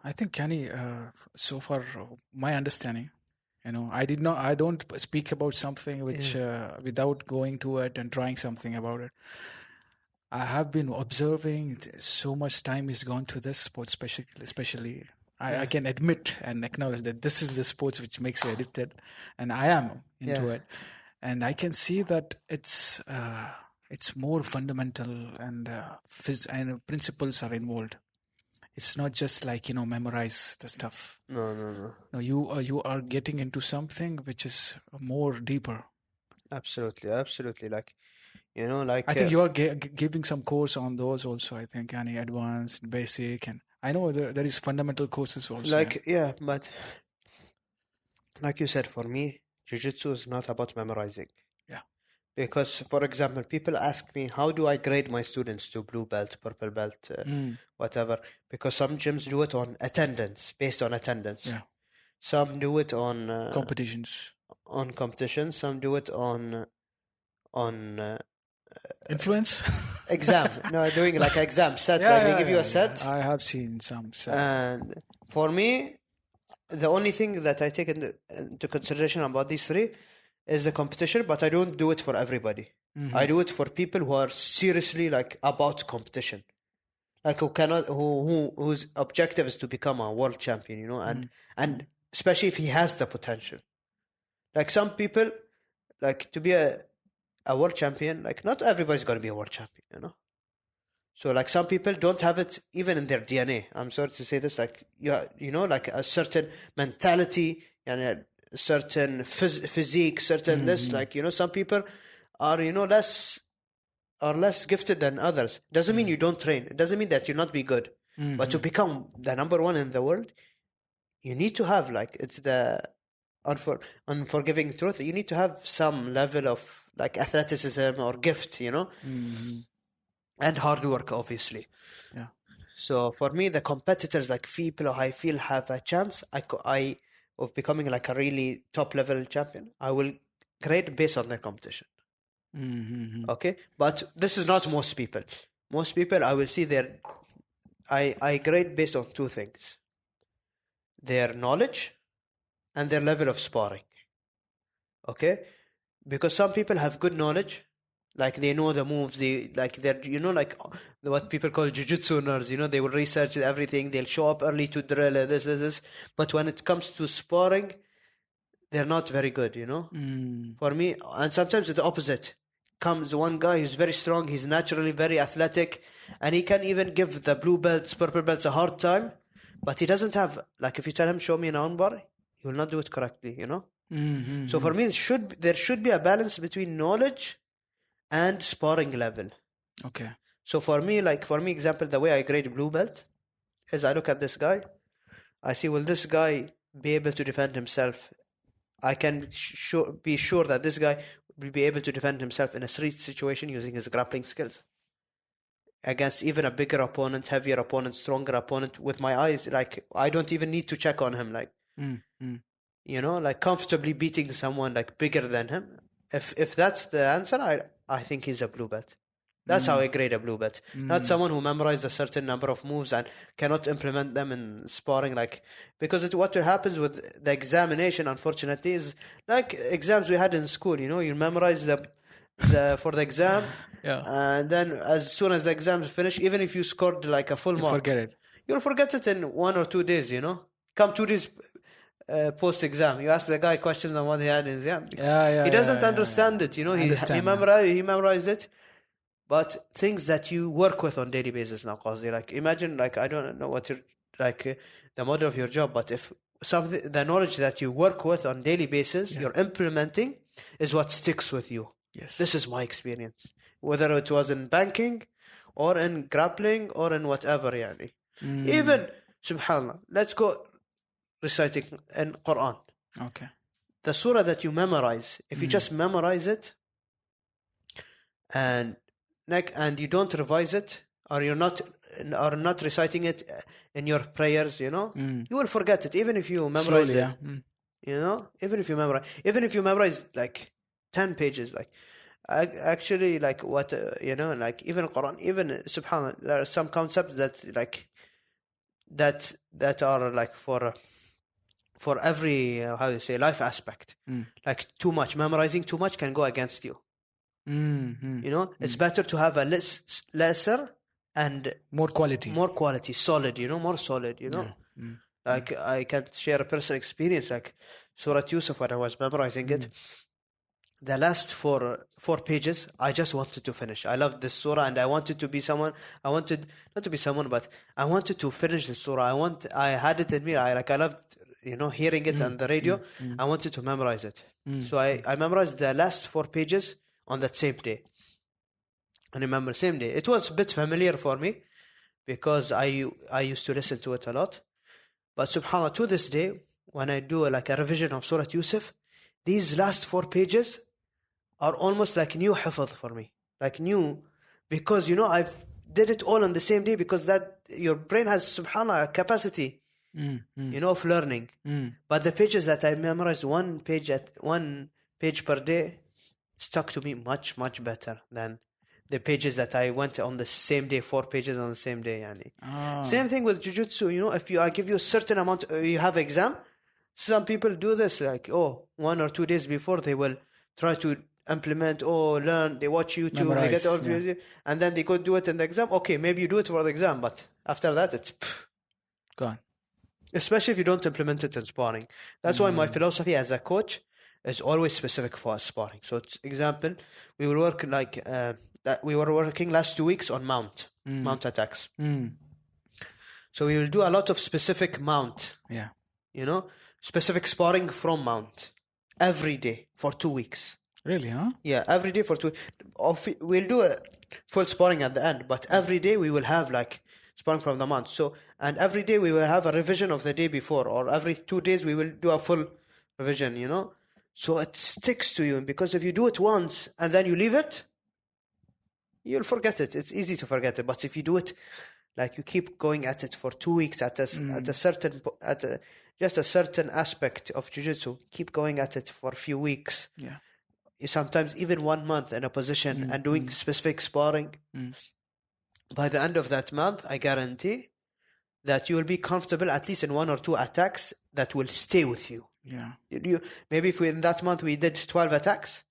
I think, Kenny, so far, my understanding, I don't speak about something which, Yeah, without going to it and trying something about it. I have been observing so much time is gone to this sport, especially. I yeah, can admit and acknowledge that this is the sports which makes you addicted, and I am yeah, into it. And I can see that it's more fundamental and and principles are involved. It's not just like memorize the stuff. no, no, no, No, you are getting into something which is more deeper. absolutely, absolutely. Like, I think you are giving some course on those also. I think any advanced, basic, and I know there is fundamental courses also. Yeah. yeah, but like you said, for me, Jiu-Jitsu is not about memorizing. Yeah. Because, for example, people ask me, how do I grade my students to blue belt, purple belt, Mm, whatever? Because some gyms do it on attendance, based on attendance. yeah. Some do it Competitions. on competition. Some do it on Influence. exam. No, doing like exam set. Yeah, Like they yeah, give you a yeah, yeah. set, I have seen some. and for me, the only thing that I take into consideration about these three is the competition, but I don't do it for everybody. I Hmm. do it for people who are seriously like about competition, like who cannot, whose objective is to become a world champion, and especially if he has the potential. Like some people, like to be a world champion, like not everybody's gonna be a world champion. So like some people don't have it even in their DNA. I'm sorry to say this, like like a certain mentality and a certain physique, certain this. Hmm. Like some people are less gifted than others. Doesn't mean Hmm. you don't train. It doesn't mean that you not be good. But to Hmm. become the number one in the world, you need to have like it's the unforgiving truth. You need to have some level of like athleticism or gift, Hmm. and hard work, obviously. Yeah. So for me, the competitors, like people who I feel have a chance, of becoming like a really top level champion, I will grade based on their competition. Hmm. Okay, but this is not most people. Most people, I will see I grade based on two things: their knowledge and their level of sparring. Okay, because some people have good knowledge, like they know the moves, they're like what people call jiu-jitsu nerds. They will research everything, they'll show up early to drill, this, but when it comes to sparring, they're not very good. Mm. For me, and sometimes it's the opposite. Comes one guy who's very strong, he's naturally very athletic, and he can even give the blue belts, purple belts a hard time, but he doesn't have, like, if you tell him show me an armbar, he will not do it correctly. So Mm-hmm. for me, there should be a balance between knowledge and sparring level. Okay. So for me, example, the way I grade blue belt is I look at this guy, I see, will this guy be able to defend himself? I can be sure that this guy will be able to defend himself in a street situation using his grappling skills against even a bigger opponent, heavier opponent, stronger opponent. With my eyes, like I don't even need to check on him, like Mm-hmm. like comfortably beating someone like bigger than him. If that's the answer, I think he's a blue belt. That's how I grade a blue belt. Not Mm. someone who memorized a certain number of moves and cannot implement them in sparring. Like, because what happens with the examination, unfortunately, is like exams we had in school. You memorize the for the exam, Yeah. and then as soon as the exam is finished, even if you scored like a full You forget mark, it. you'll forget it in 1 or 2 days. Come 2 days post exam, you ask the guy questions on what he had in exam. Yeah, He yeah, yeah, doesn't yeah, understand yeah. it. I He understand now. memorized it. But things that you work with on daily basis now, cause like imagine, like I don't know what you're like the model of your job, but if something, the knowledge that you work with on daily basis, Yeah. you're implementing, is what sticks with you. This Yes. is my experience, whether it was in banking, or in grappling, or in whatever. Yani. Mm. Even subhanallah, let's go reciting in Quran. Okay. The surah that you memorize, if you Mm. just memorize it and and you don't revise it, or not reciting it in your prayers, Mm. you will forget it even if you memorize Slowly, yeah. it. Mm. Even if you memorize like 10 pages, like actually, like what like even Quran, even subhanallah, there are some concepts that like that are like for every how you say life aspect. Like too much memorizing too much can go against you. It's better to have a lesser and more quality, solid, more solid, like I can share a personal experience, like Surah Yusuf, when I was memorizing it, the last four pages, I just wanted to finish. I loved this surah, and I wanted to be someone. I wanted not to be someone, but I wanted to finish the surah. I had it in me. I loved, hearing it on the radio. I wanted to memorize it. So I memorized the last 4 pages on that same day. I remember same day. It was a bit familiar for me because I used to listen to it a lot. But subhanAllah, to this day, when I do like a revision of Surah Yusuf, these last 4 pages are almost like new hifz for me. Like new, because I've did it all on the same day, because that your brain has subhanAllah a capacity of learning. But the pages that I memorized one page per day stuck to me much, much better than the pages that I went on the same day, 4 pages on the same day. Same thing with Jiu-Jitsu. If I give you a certain amount, you have exam. Some people do this, like 1 or 2 days before, they will try to implement, learn, they watch YouTube, memorize, they get all videos, and then they go do it in the exam. Okay, maybe you do it for the exam, but after that, it's gone. Especially if you don't implement it in sparring. That's why my philosophy as a coach is always specific for sparring. So, example, we will work like that. We were working last 2 weeks on mount attacks. So we will do a lot of specific mount. Yeah. Specific sparring from mount every day for 2 weeks. Really, huh? Yeah, every day for 2. We'll do a full sparring at the end, but every day we will have like sparring from the mount. So, and every day we will have a revision of the day before, or every 2 days we will do a full revision. So it sticks to you, because if you do it once and then you leave it, you'll forget it. It's easy to forget it. But if you do it, like you keep going at it for 2 weeks at a just a certain aspect of Jiu-Jitsu, keep going at it for a few weeks. Yeah. Sometimes even 1 month in a position and doing specific sparring. By the end of that month, I guarantee that you will be comfortable at least in 1 or 2 attacks that will stay with you. Yeah. Maybe if in that month we did 12 attacks,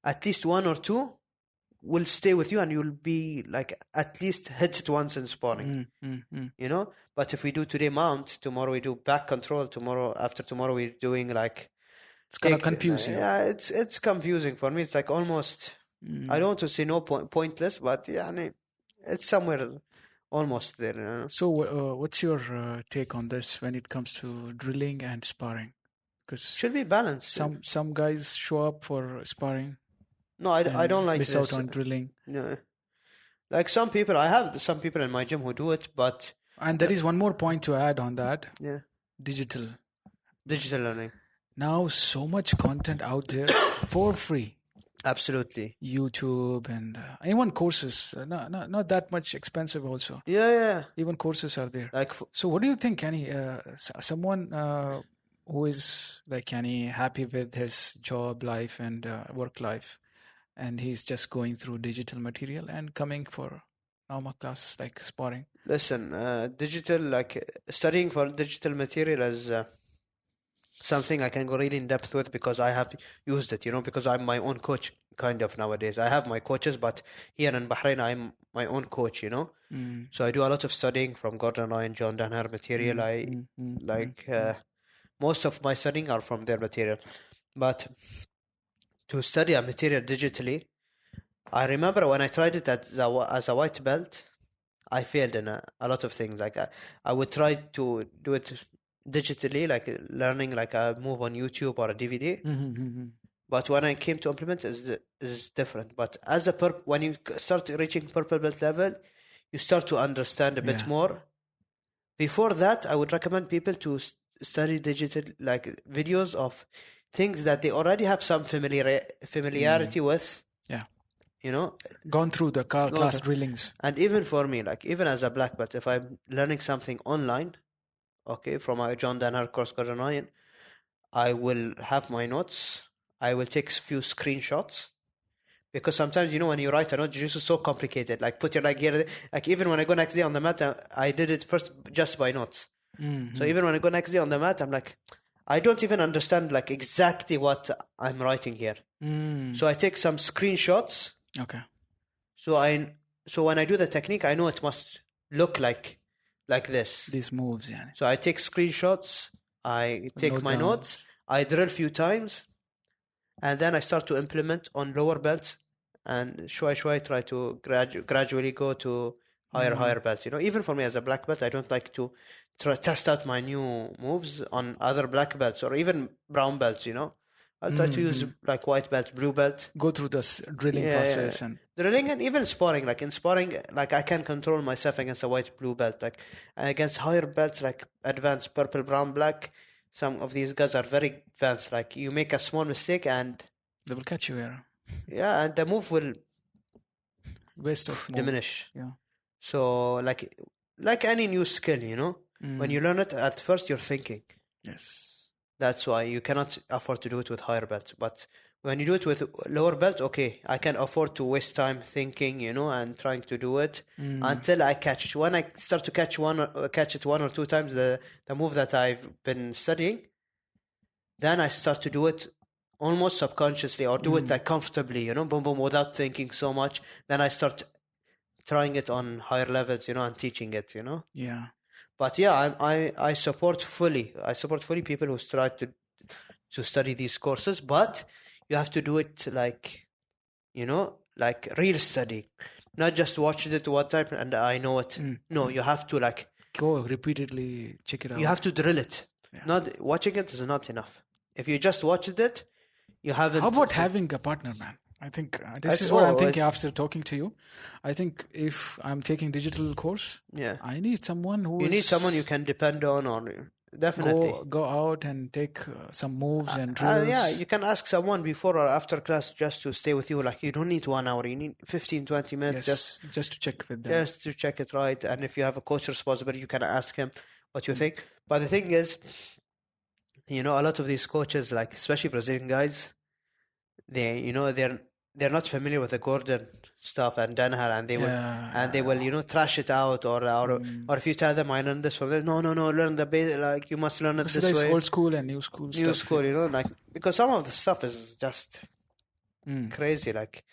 at least 1 or 2 will stay with you, and you'll be like at least hit it once in sparring. But if we do today mount, tomorrow we do back control, after tomorrow we're doing like, it's gonna confuse you. Yeah, it's confusing for me. It's like almost I don't want to say pointless, but it's somewhere almost there. So what's your take on this when it comes to drilling and sparring? Because should be balanced. Some guys show up for sparring. No, I don't like miss this. out on drilling. No. Like some people, I have some people in my gym who do it, but... And there is one more point to add on that. Yeah. Digital learning. Now, so much content out there for free. Absolutely. YouTube and even courses. Not that much expensive also. Yeah. Even courses are there. So what do you think, Kenny? Someone who is like Kenny, happy with his job life and work life, and he's just going through digital material and coming for normal class like sparring. Listen, digital, like studying for digital material is something I can go really in depth with, because I have used it, because I'm my own coach kind of nowadays. I have my coaches, but here in Bahrain, I'm my own coach, So I do a lot of studying from Gordon Ryan, John Danaher material. Most of my studying are from their material. But to study a material digitally, I remember when I tried it as a white belt, I failed in a lot of things. Like I would try to do it digitally, like learning like a move on YouTube or a DVD. But when I came to implement, is different. But as when you start reaching purple belt level, you start to understand a bit more. Before that, I would recommend people to study digital, like videos of things that they already have some familiarity with. Yeah. Gone through the class drillings. And even for me, like even as a black belt, if I'm learning something online, from a John Danaher course, Gordon Ryan, I will have my notes. I will take a few screenshots, Because sometimes, when you write a note, jiu-jitsu is so complicated. Like, put your leg here. Like, even when I go next day on the mat, I did it first just by notes. So even when I go next day on the mat, I'm like, I don't even understand like exactly what I'm writing here. So I take some screenshots. Okay. So when I do the technique, I know it must look like this. These moves, yeah. So I take screenshots, I take my notes, I drill a few times, and then I start to implement on lower belts, and shwai try to gradually go to higher belts. Even for me as a black belt, I don't like to test out my new moves on other black belts or even brown belts. I try to use like white belt, blue belt. Go through this drilling process and drilling, and even sparring. Like in sparring, like I can control myself against a white, blue belt. Like against higher belts, like advanced purple, brown, black. Some of these guys are very advanced. Like you make a small mistake and they will catch you here. Yeah, and the move will diminish. Yeah. So like any new skill, when you learn it at first, you're thinking. Yes. That's why you cannot afford to do it with higher belts. But when you do it with lower belt, okay, I can afford to waste time thinking, and trying to do it until I catch it. When I start to catch it one or two times, the move that I've been studying, then I start to do it almost subconsciously or do it like comfortably, boom, boom, without thinking so much. Then I start trying it on higher levels, and teaching it, Yeah. But yeah, I support fully. I support fully people who try to study these courses, but you have to do it like, like real study, not just watch it one time and I know it. No, you have to like go repeatedly, check it out. You have to drill it. Yeah. Not watching it is not enough. If you just watched it, you haven't. How about having a partner, man? I think this is what I'm thinking after talking to you. I think if I'm taking digital course, I need someone who need someone you can depend on, or definitely go out and take some moves and drills. Yeah, you can ask someone before or after class just to stay with you. Like you don't need 1 hour, you need 15-20 minutes just to check with them. Just to check it right. And if you have a coach responsible, you can ask him what you think. But the thing is, a lot of these coaches, like especially Brazilian guys, they're not familiar with the Gordon stuff and Danhar, and they will trash it out, or if you tell them I learned this from them, no, learn the base, like you must learn it this way. Old school and new school stuff. Like because some of the stuff is just crazy. Like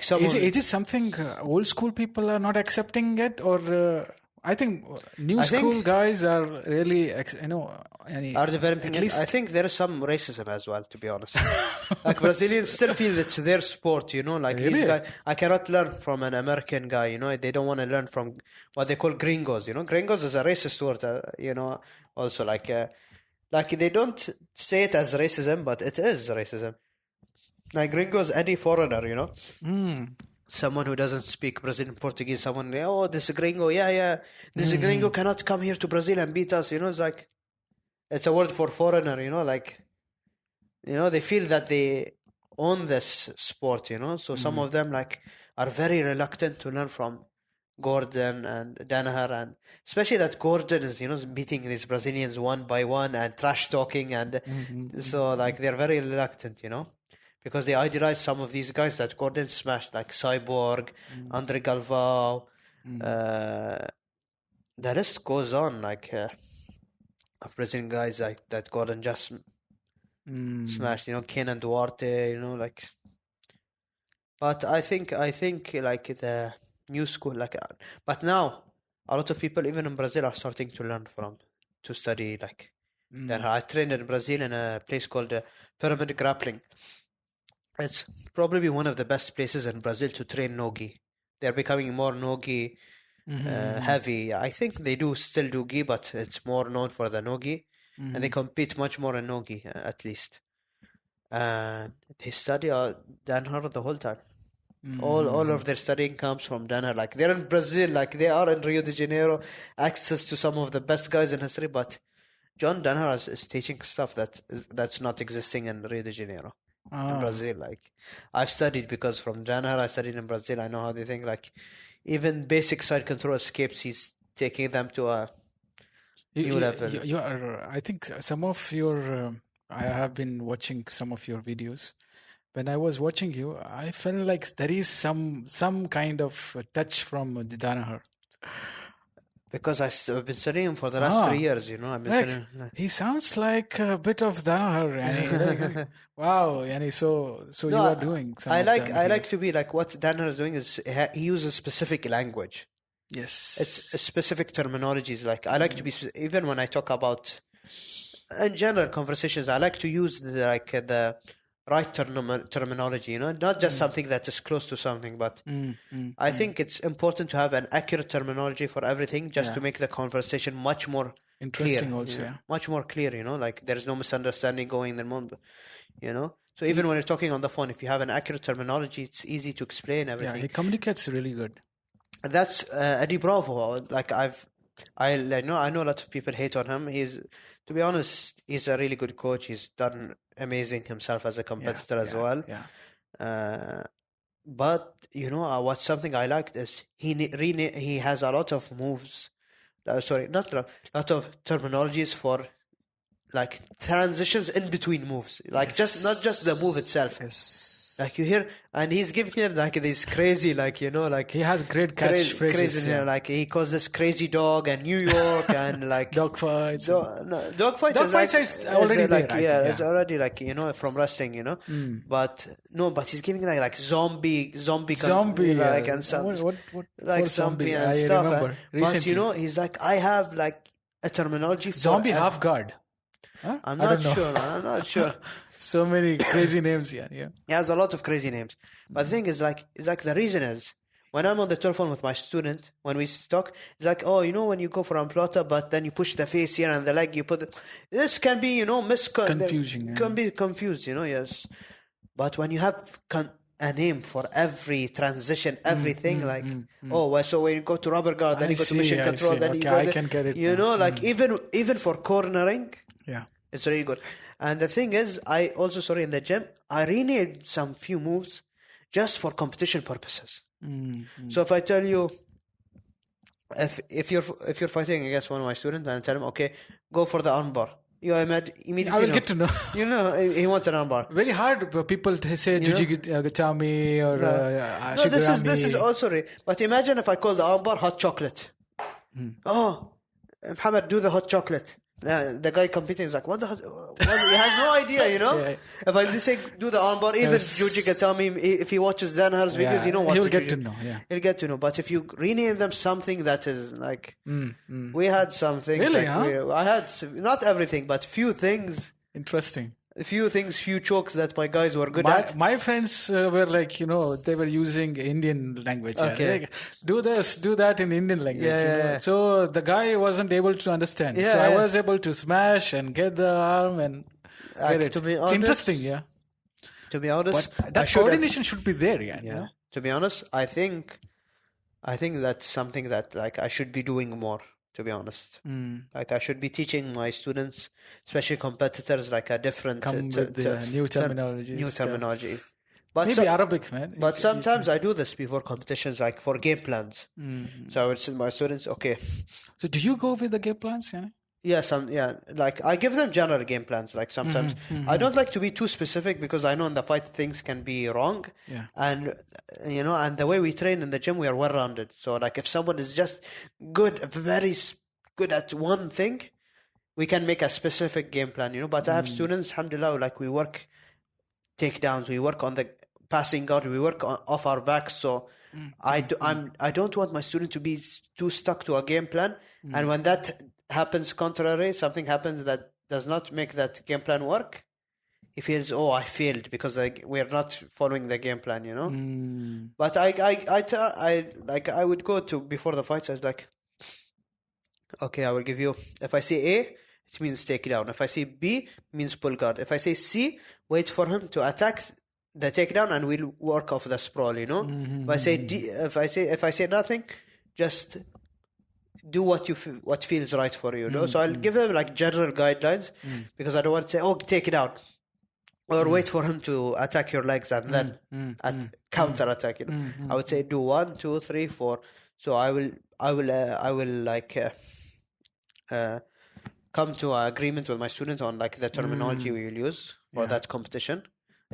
some is it something old school people are not accepting it, or I think new school guys are really, are developing. I think there is some racism as well, to be honest. Like Brazilians still feel it's their sport, like really? These guys. I cannot learn from an American guy, they don't want to learn from what they call gringos, Gringos is a racist word, also like they don't say it as racism, but it is racism. Like gringos, any foreigner, someone who doesn't speak Brazilian Portuguese, someone, this gringo, this gringo cannot come here to Brazil and beat us, it's like, it's a word for foreigner, like, they feel that they own this sport, so some of them like are very reluctant to learn from Gordon and Danaher, and especially that Gordon is, beating these Brazilians one by one and trash talking, and so like they're very reluctant, because they idealize some of these guys that Gordon smashed, like Cyborg, Andre Galvao. The list goes on, like of Brazilian guys like that Gordon just smashed. Kenan Duarte. Like. But I think like the new school, like, but now a lot of people even in Brazil are starting to learn to study like. I trained in Brazil in a place called Pyramid Grappling. It's probably one of the best places in Brazil to train nogi. They're becoming more nogi heavy. I think they still do gi, but it's more known for the nogi, and they compete much more in nogi, at least. And they study Danhar the whole time. All of their studying comes from Danhar. Like they're in Brazil, like they are in Rio de Janeiro, access to some of the best guys in history. But John Danhar is teaching stuff that's not existing in Rio de Janeiro. In Brazil, like I've studied, because from Danhar I studied in Brazil. I know how they think. Like even basic side control escapes, he's taking them to a new level. You are, I think some of your I have been watching some of your videos, when I was watching you, I felt like there is some kind of touch from Danaher. Because I've been studying him for the last 3 years, I've been studying. He sounds like a bit of Danaher, yani. Wow, yani. So No, you are doing some I of like them I here. like to be like what Danaher is doing is he uses specific language. Yes. It's a specific terminologies. Like I like to be even when I talk about in general conversations, I like to use the right terminology. Not just something that is close to something, but I think it's important to have an accurate terminology for everything, just to make the conversation much more interesting. clear, Also, yeah. much more clear. Like there's no misunderstanding going in the moment. So even when you're talking on the phone, if you have an accurate terminology, it's easy to explain everything. Yeah, he communicates really good. That's Eddie Bravo. Like I know a lot of people hate on him. To be honest, he's a really good coach. He's done amazing himself as a competitor as well. Yeah. But what's something I liked is he has a lot of moves. Sorry, not a lot of terminologies for like transitions in between moves, like not just the move itself. Yes. Like you hear, and he's giving him like these crazy, like like he has great catchphrases. Crazy, like he calls this crazy dog and New York and like dog fights. Dog fights is already like there. It's already like from wrestling, But no, but he's giving like zombie, like and some what like zombie and stuff. But he's like, I have like a terminology for zombie half guard. Huh? I'm not sure. So many crazy names, yeah. He has a lot of crazy names. But the thing is like the reason is when I'm on the telephone with my student, when we talk, it's like, oh, when you go for amplota, but then you push the face here and the leg, you put this can be, confusing. Can be confused, yes. But when you have a name for every transition, everything, so when you go to rubber guard, then you go to mission control, then you go I can get it. Even for cornering, yeah, it's really good. And the thing is, I also in the gym, I renamed some few moves just for competition purposes. So if I tell you, if you're fighting against one of my students and I tell him, okay, go for the armbar, you immediately I will get to know. He wants an armbar. Very hard for people to say Jiu-Jitsu or no, this is also but imagine if I call the armbar hot chocolate. Oh, Muhammad, do the hot chocolate. The guy competing is like, what the hell? He has no idea, Yeah. If I just say do the armbar, even Yuji Gatami, if he watches Danaher's videos, he'll get to know. Yeah, he'll get to know. But if you rename them something that is like, we had something. Really, I had not everything, but few things. Interesting. Few chokes that my guys were good at. My friends were like, they were using Indian language. Okay. Like, do this, do that in Indian language. Yeah. So the guy wasn't able to understand. So I was able to smash and get the arm and get it. To be honest, it's interesting, yeah. To be honest, but that coordination should be there, yeah. To be honest, I think that's something that like I should be doing more. To be honest, like I should be teaching my students, especially competitors, like a different new terminology. But maybe Arabic, man. But sometimes I do this before competitions, like for game plans. So I would say my students, okay. So do you go with the game plans? Yeah, like I give them general game plans. Like sometimes I don't like to be too specific because I know in the fight things can be wrong. Yeah. And and the way we train in the gym, we are well rounded. So like if someone is just very good at one thing, we can make a specific game plan. But I have students, alhamdulillah, like we work takedowns, we work on the passing guard, we work off our backs. So I don't want my student to be too stuck to a game plan. And when that happens something happens that does not make that game plan work, he feels, I failed because we're not following the game plan, But I would go to before the fights. I was like, okay, I will give you, if I say A, it means take it down. If I say B, it means pull guard. If I say C, wait for him to attack the takedown and we'll work off the sprawl, If I say D, if I say nothing, just do what feels right for you. So I'll give them like general guidelines because I don't want to say, take it out or wait for him to attack your legs and then counter attack. I would say do 1, 2, 3, 4. So I will like come to an agreement with my students on like the terminology we will use for that competition.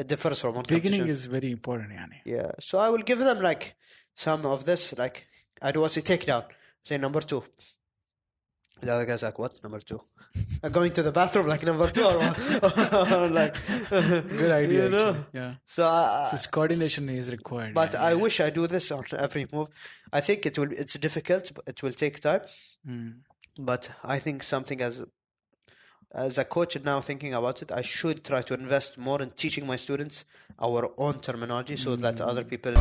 It differs from one Beginning competition. is very important, yani. Yeah. So I will give them like some of this, like I do say takedown. Say number 2. The other guy's like, what? Number 2? Going to the bathroom like number 2 or what? Or like, Good idea, you know? actually. Yeah. So, This coordination is required. but yani, I yeah. wish I do this on every move. I think it's difficult. It will take time. But I think something as a coach now thinking about it, I should try to invest more in teaching my students our own terminology so that other people